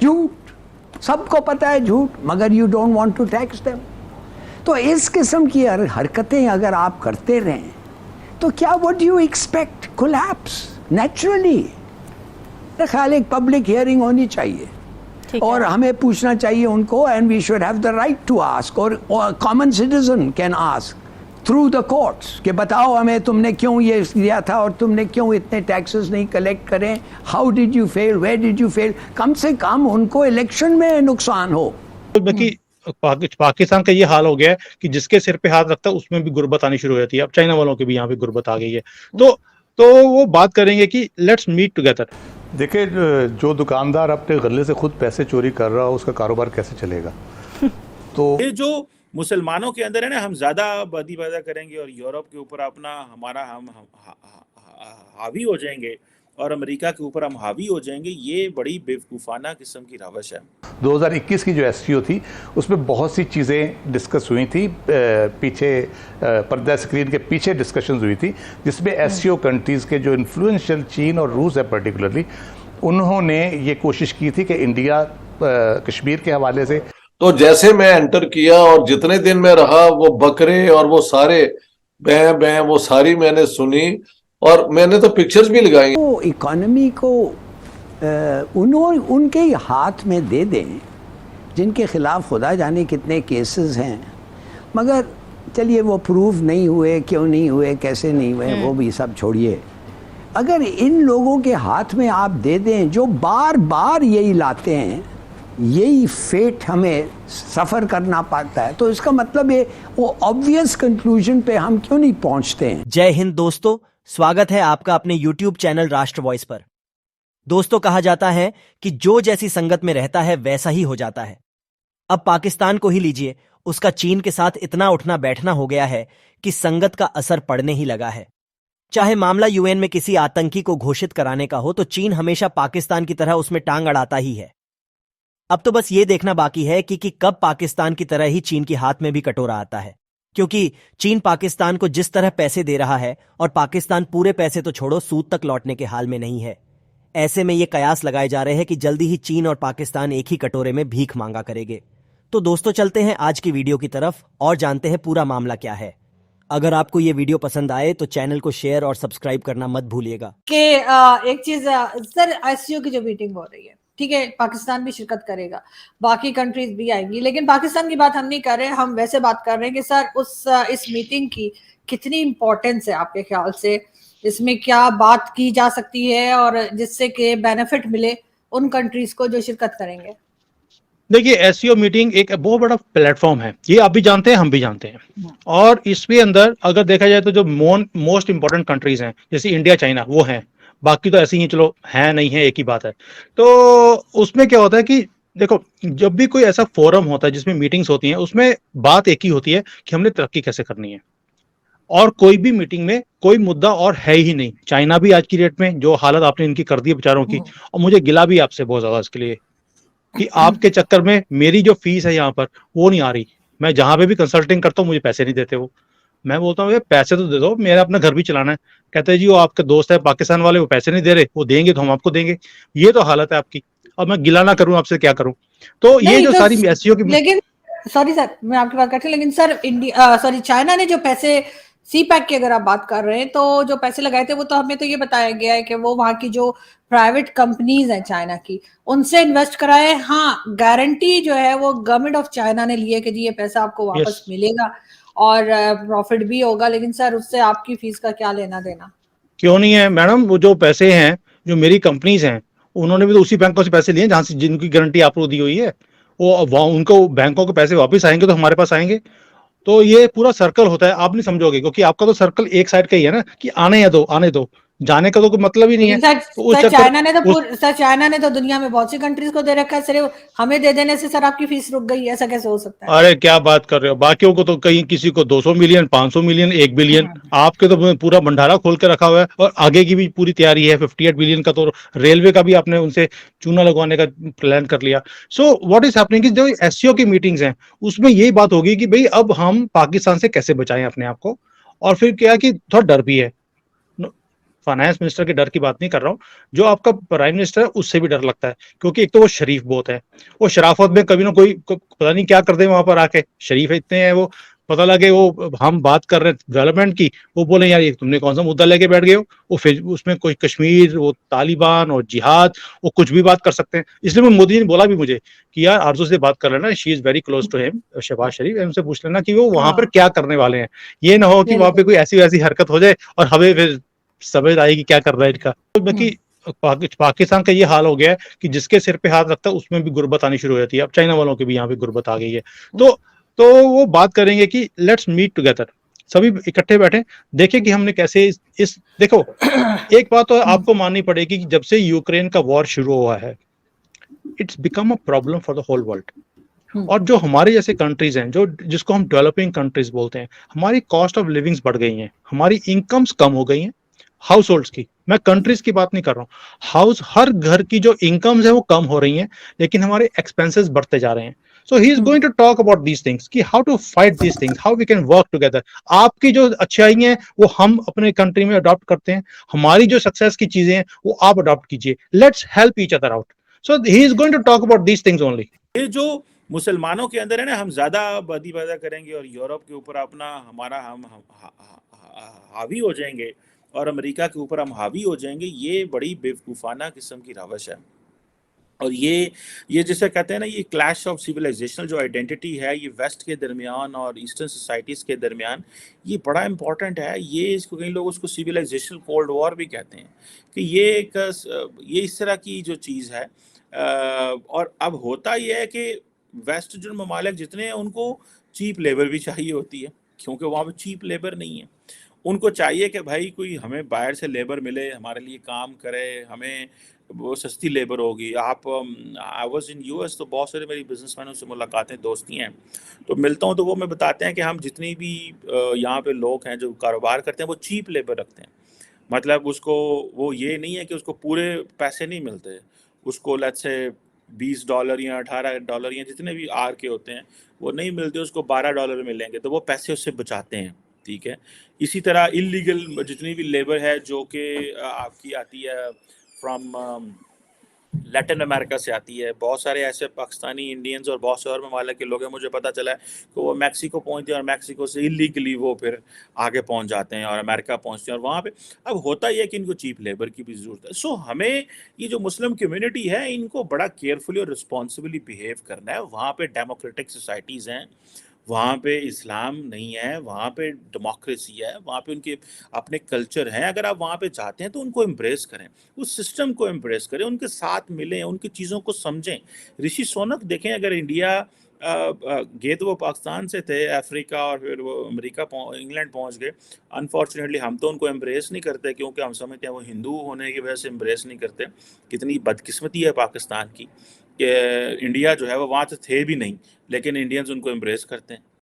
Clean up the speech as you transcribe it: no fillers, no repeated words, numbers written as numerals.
झूठ, सबको पता है झूठ, मगर you don't want to tax them. तो इस किस्म की हरकतें अगर आप करते रहें तो क्या what do you expect? Collapse naturally. मेरा ख्याल एक पब्लिक हियरिंग होनी चाहिए और हमें पूछना चाहिए उनको, and we should have the right to ask, और common citizen can ask through the courts कि बताओ हमें तुमने क्यों ये दिया था और तुमने क्यों इतने टैक्सेस नहीं कलेक्ट करें, how did you fail, where did you fail. कम से कम उनको इलेक्शन में नुकसान हो। बाकी पाकिस्तान का ये हाल हो गया है कि जिसके सिर पे हाथ रखता है उसमें भी गुर्बत आनी शुरू हो जाती है। अब चाइना वालों की भी यहाँ पे गुर्बत आ गई है। तो वो बात करेंगे कि लेट्स मीट टुगेदर। देखिए, जो दुकानदार अपने गले से खुद पैसे चोरी कर रहा हो उसका कारोबार कैसे चलेगा? तो ये जो मुसलमानों के अंदर है ना, हम ज्यादा आबादी पैदा करेंगे और यूरोप के ऊपर हमारा हम हावी हो जाएंगे और अमेरिका के ऊपर हम हावी हो जाएंगे, ये बड़ी बेवकूफ़ाना किस्म की रवश है। 2021 की जो एससीओ थी उसमें बहुत सी चीज़ें डिस्कस हुई थी, पीछे पर्दा स्क्रीन के पीछे डिस्कशंस हुई थी, जिसमें एससीओ कंट्रीज़ के जो इन्फ्लुएंशियल चीन और रूस है पर्टिकुलरली, उन्होंने ये कोशिश की थी कि इंडिया कश्मीर के हवाले से। तो जैसे मैं एंटर किया और जितने दिन में रहा, वो बकरे और वो सारे बैं बैं वो सारी मैंने सुनी और मैंने तो पिक्चर्स भी लगाई। तो इकोनॉमी को उनके ही हाथ में दे दें जिनके खिलाफ खुदा जाने कितने केसेस हैं, मगर चलिए वो प्रूव नहीं हुए, क्यों नहीं हुए, कैसे नहीं हुए, वो भी सब छोड़िए। अगर इन लोगों के हाथ में आप दे दें जो बार बार यही लाते हैं, यही फेट हमें सफ़र करना पड़ता है, तो इसका मतलब है वो ऑब्वियस कंक्लूजन पे हम क्यों नहीं पहुंचते हैं। जय हिंद दोस्तों, स्वागत है आपका अपने YouTube चैनल राष्ट्र वॉइस पर। दोस्तों, कहा जाता है कि जो जैसी संगत में रहता है वैसा ही हो जाता है। अब पाकिस्तान को ही लीजिए, उसका चीन के साथ इतना उठना बैठना हो गया है कि संगत का असर पड़ने ही लगा है। चाहे मामला यूएन में किसी आतंकी को घोषित कराने का हो, तो चीन हमेशा पाकिस्तान की तरह उसमें टांग अड़ाता ही है। अब तो बस ये देखना बाकी है कि कब पाकिस्तान की तरह ही चीन के हाथ में भी कटोरा आता है, क्योंकि चीन पाकिस्तान को जिस तरह पैसे दे रहा है, और पाकिस्तान पूरे पैसे तो छोड़ो सूद तक लौटने के हाल में नहीं है। ऐसे में ये कयास लगाए जा रहे हैं कि जल्दी ही चीन और पाकिस्तान एक ही कटोरे में भीख मांगा करेंगे। तो दोस्तों, चलते हैं आज की वीडियो की तरफ और जानते हैं पूरा मामला क्या है। अगर आपको ये वीडियो पसंद आए तो चैनल को शेयर और सब्सक्राइब करना मत भूलिएगा। एक चीज सर, एससीओ की जो मीटिंग हो रही है, ठीक है, पाकिस्तान भी शिरकत करेगा, बाकी कंट्रीज भी आएंगी, लेकिन पाकिस्तान की बात हम नहीं कर रहे, हम वैसे बात कर रहे हैं कि सर इस मीटिंग की कितनी इंपॉर्टेंस है आपके ख्याल से, इसमें क्या बात की जा सकती है और जिससे कि बेनिफिट मिले उन कंट्रीज को जो शिरकत करेंगे। देखिए, एससीओ मीटिंग एक बहुत बड़ा प्लेटफॉर्म है, ये आप भी जानते हैं, हम भी जानते हैं। और इसके अंदर अगर देखा जाए तो जो मोस्ट इंपॉर्टेंट कंट्रीज हैं जैसे इंडिया, चाइना, वो हैं। बाकी तो ऐसे ही चलो है नहीं है, एक ही बात है। तो उसमें क्या होता है कि देखो, जब भी कोई ऐसा फोरम होता है जिसमें मीटिंग्स होती हैं, उसमें बात एक ही होती है कि हमने तरक्की कैसे करनी है। और कोई भी मीटिंग में कोई मुद्दा और है ही नहीं। चाइना भी आज की डेट में जो हालत आपने इनकी कर दी बेचारों की, और मुझे गिला भी आपसे बहुत ज्यादा इसके लिए कि आपके चक्कर में मेरी जो फीस है यहाँ पर वो नहीं आ रही। मैं जहां पे भी कंसल्टिंग करता हूँ मुझे पैसे नहीं देते वो। मैं बोलता हूँ पैसे तो दे दो, मेरा अपना घर भी चलाना है। कहते हैं जी वो आपके दोस्त है पाकिस्तान वाले, वो पैसे नहीं दे रहे, वो देंगे तो हम आपको देंगे। ये तो हालत है आपकी। अब मैं गिला ना करूं आपसे, क्या करूं? तो ये जो सारी एससीओ की, लेकिन सॉरी सर, मैं आपकी बात करती हूँ, लेकिन सर चाइना ने जो पैसे सीपैक की अगर आप बात कर रहे हैं, तो जो पैसे लगाए थे वो तो हमें तो ये बताया गया है कि वो वहां की जो प्राइवेट कंपनीज हैं चाइना की, उनसे इन्वेस्ट कराए। हाँ, गारंटी जो है वो गवर्नमेंट ऑफ चाइना ने ली है कि जी ये पैसा आपको वापस मिलेगा और प्रॉफिट भी होगा, लेकिन सर उससे आपकी फीस का क्या लेना देना? क्यों नहीं है मैडम? वो जो पैसे हैं, जो मेरी कंपनीज हैं, उन्होंने भी तो उसी बैंकों से पैसे लिए जहां से जिनकी गारंटी आपको दी हुई है। वो उनको बैंकों के पैसे वापस आएंगे तो हमारे पास आएंगे। तो ये पूरा सर्कल होता है, आप नहीं समझोगे, क्योंकि आपका तो सर्कल एक साइड का ही है ना कि आने दो, जाने का तो कोई मतलब ही नहीं है। सर चाइना ने तो दुनिया में बहुत सी कंट्रीज को दे रखा है, सिर्फ हमें दे देने से सर आपकी फीस रुक गई, ऐसा कैसे हो सकता है? अरे क्या बात कर रहे हो, बाकियों को तो कहीं किसी को 200 मिलियन, 500 मिलियन, 1 बिलियन, आपके तो पूरा भंडारा खोल के रखा हुआ है। और आगे की भी पूरी तैयारी है। 58 बिलियन का तो रेलवे का भी आपने उनसे चूना लगवाने का प्लान कर लिया। सो व्हाट इज हैपनिंग कि जो एससीओ की मीटिंग्स हैं उसमें यही बात होगी कि भाई अब हम पाकिस्तान से कैसे बचाएं अपने आप को। और फिर क्या कि थोड़ा डर भी है। फाइनेंस मिनिस्टर के डर की बात नहीं कर रहा हूँ, जो आपका प्राइम मिनिस्टर है उससे भी डर लगता है, क्योंकि एक तो वो शरीफ बहुत है, वो शराफत में कभी ना कोई पता नहीं क्या कर दे वहां पर आके, शरीफ इतने हैं वो, पता लगे वो हम बात कर रहे हैं डेवलपमेंट की, वो बोले यार ये तुमने कौन सा मुद्दा लेके बैठ गए हो, वो फिर उसमें कोई कश्मीर, वो तालिबान और जिहाद, वो कुछ भी बात कर सकते हैं। इसलिए मैं मोदी जी ने बोला भी मुझे कि यार आरजू से बात कर लेना, she is very close to him, Shahbaz Sharif, उनसे पूछ लेना कि वो वहां पर हाँ क्या करने वाले हैं, ये ना हो कि वहां पे बिल्कुल। कोई ऐसी वैसी हरकत हो जाए और हमें फिर समझ आएगी क्या कर रहा है इनका। तो बाकी पाकिस्तान का ये हाल हो गया है कि जिसके सिर पे हाथ रखता है उसमें भी गुर्बत आनी शुरू हो जाती है। अब चाइना वालों के भी यहाँ पे गुर्बत आ गई है। तो वो बात करेंगे कि लेट्स मीट टुगेदर, सभी इकट्ठे बैठे, देखें कि हमने कैसे इस देखो, एक बात तो आपको माननी पड़ेगी कि जब से यूक्रेन का वॉर शुरू हुआ है, it's become a problem for the whole world. और जो हमारे जैसे कंट्रीज हैं, जो जिसको हम डेवलपिंग कंट्रीज बोलते हैं, हमारी कॉस्ट ऑफ लिविंग्स बढ़ गई हैं, हमारी इनकम्स कम हो गई हैं, हाउस होल्ड्स की, मैं कंट्रीज की बात नहीं कर रहा हूँ, हर घर की जो इनकम्स है वो कम हो रही हैं, लेकिन हमारे एक्सपेंसेस बढ़ते जा रहे हैं। So he is going to talk about these things कि how to fight these things, how we can work together. आपकी जो अच्छाई है वो हम अपने कंट्री में अडॉप्ट करते हैं, हमारी जो सक्सेस की चीजें हैं वो आप अडॉप्ट कीजिए, let's help each other out. So he is going to talk about these things only. ये जो मुसलमानों के अंदर है ना, हम ज्यादा आबादी पैदा करेंगे और यूरोप के ऊपर अपना हमारा हावी हो जाएंगे और अमेरिका के ऊपर हम हावी हो जाएंगे, ये बड़ी बेवकूफाना किस्म की रवश है। और ये जैसे कहते हैं ना, ये क्लैश ऑफ सिविलाइजेशनल जो आइडेंटिटी है, ये वेस्ट के दरमियान और ईस्टर्न सोसाइटीज़ के दरमियान, ये बड़ा इंपॉर्टेंट है। ये इसको कई लोग उसको सिविलाइजेशनल कोल्ड वॉर भी कहते हैं कि ये इस तरह की जो चीज़ है। और अब होता ये है कि वेस्ट जो ममालिक जितने हैं उनको चीप लेबर भी चाहिए होती है, क्योंकि वहाँ पे चीप लेबर नहीं है। उनको चाहिए कि भाई कोई हमें बाहर से लेबर मिले, हमारे लिए काम करे, हमें वो सस्ती लेबर होगी। आप आई वाज इन यूएस, तो बहुत सारे मेरी बिजनेसमैनों से मुलाकातें, दोस्ती हैं, तो मिलता हूँ तो वो मैं बताते हैं कि हम जितनी भी यहाँ पे लोग हैं जो कारोबार करते हैं वो चीप लेबर रखते हैं। मतलब उसको वो ये नहीं है कि उसको पूरे पैसे नहीं मिलते, उसको लेट्स से $20 या $18 या जितने भी आर के होते हैं वो नहीं मिलते, उसको $12 मिलेंगे, तो वो पैसे उससे बचाते हैं। ठीक है। इसी तरह इलीगल जितनी भी लेबर है जो कि आपकी आती है फ्रॉम लैटिन अमेरिका से आती है, बहुत सारे ऐसे पाकिस्तानी इंडियंस और बहुत से और ममालिक के लोग हैं, मुझे पता चला है कि वो मैक्सिको पहुंचते हैं और मैक्सिको से इलीगली वो फिर आगे पहुंच जाते हैं और अमेरिका पहुंचते हैं, और वहाँ पे अब होता ही है कि इनको चीप लेबर की भी ज़रूरत है। सो हमें ये जो मुस्लिम कम्युनिटी है इनको बड़ा केयरफुली और रिस्पॉन्सिबली बिहेव करना है। वहाँ पे डेमोक्रेटिक सोसाइटीज़ हैं, वहाँ पे इस्लाम नहीं है, वहाँ पे डेमोक्रेसी है, वहाँ पे उनके अपने कल्चर हैं। अगर आप वहाँ पे जाते हैं तो उनको एम्ब्रेस करें, उस सिस्टम को एम्ब्रेस करें, उनके साथ मिलें, उनकी चीज़ों को समझें। ऋषि सोनक देखें, अगर इंडिया गए तो वो पाकिस्तान से थे, अफ्रीका और फिर वो अमेरिका इंग्लैंड पहुँच गए। अनफॉर्चुनेटली हम तो उनको एम्ब्रेस नहीं करते, क्योंकि हम समझते हैं वो हिंदू होने की वजह से एम्ब्रेस नहीं करते। कितनी बदकिस्मती है पाकिस्तान की कि इंडिया जो है वो वहाँ तो थे भी नहीं, लेकिन इंडियंस उनको एम्ब्रेस करते हैं।